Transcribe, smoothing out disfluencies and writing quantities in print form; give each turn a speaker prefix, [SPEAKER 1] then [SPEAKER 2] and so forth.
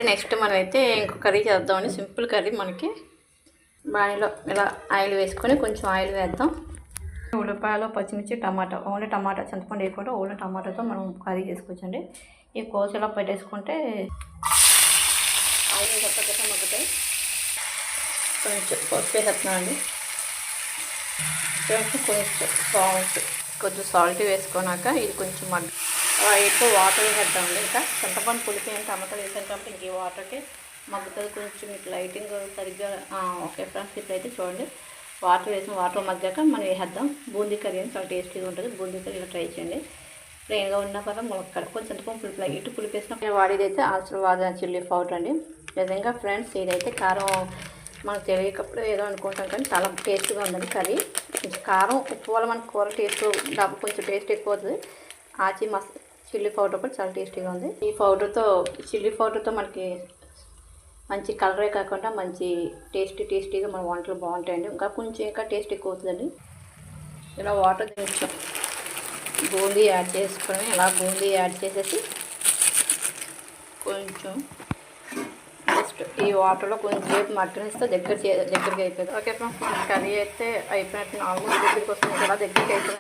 [SPEAKER 1] Next మనమైతే ఇంకో curry చేద్దామని సింపుల్ కర్రీ మనకి బాణీలో ఇలా ఆయిల్ వేసుకొని కొంచెం ఆయిల్ వేద్దాం. ఉల్లిపాయలు పచ్చిమిర్చి టమాటా ఓన్లీ టమాటా చింతపండు వేయకుండా ఓన్లీ టమాటాతో మనం కర్రీ చేసుకోవచ్చండి. ఈ కోసి ఇలా పెట్టేసుకుంటే ఆయిల్ చప్పగా మగ్గుతాయి. కొంచెం పసుపు వేసేస్తున్నానండి. కొంచెం సాల్ట్ వేసుకున్నాక ఇది కొంచెం ఎక్కువ వాటర్ వేసేద్దామండి. ఇంకా చింతపండు పులిపి టమాటాలు వేసాను కాబట్టి ఇంక ఈ వాటర్కి మగ్గుతుంది. కొంచెం మీకు లైటింగ్ సరిగ్గా ఓకే ఫ్రెండ్స్. ఇప్పుడైతే చూడండి వాటర్ వేసిన వాటర్ మగ్గాక మనం వేసేద్దాం. బూందీ కర్రీ అని చాలా టేస్టీగా ఉంటుంది. బూందీ కర్రీ ఇలా ట్రై చేయండి. ప్లెయిన్గా ఉన్నా కదా ములక్కాడ కొంచెం చింతపండు పులిపి ఇటు పులిపేసిన వాడేదైతే ఆశీర్వాద చిల్లీ పౌడర్ అండి. నిజంగా ఫ్రెండ్స్ ఇదైతే కారం మనకు తెలియకప్పుడు ఏదో అనుకుంటాం కానీ చాలా టేస్ట్గా ఉందండి కర్రీ. కొంచెం కారం ఉప్పు వల్ల మనకు కూర టేస్ట్ కొంచెం టేస్ట్ ఎక్కువ అవుతుంది. ఆచి చిల్లీ పౌడర్ కూడా చాలా టేస్టీగా ఉంది. ఈ పౌడర్తో చిల్లీ పౌడర్తో మనకి మంచి కలరే కాకుండా మంచి టేస్టీగా మన వంటలు బాగుంటాయండి. ఇంకా టేస్ట్ ఎక్కువ అవుతుందండి. ఇలా వాటర్ కొంచెం బూందీ యాడ్ చేసుకొని ఇలా బూందీ యాడ్ చేసేసి కొంచెం జస్ట్ ఈ వాటర్లో కొంచెం సేపు మగ్గనిస్తే దగ్గరికి అయిపోయింది. ఓకే ఫ్రెండ్స్, కర్రీ అయితే అయిపోయినట్టు ఆల్మోస్ట్ దగ్గరికి వస్తుంది. ఇలా దగ్గరికి అయిపోయింది.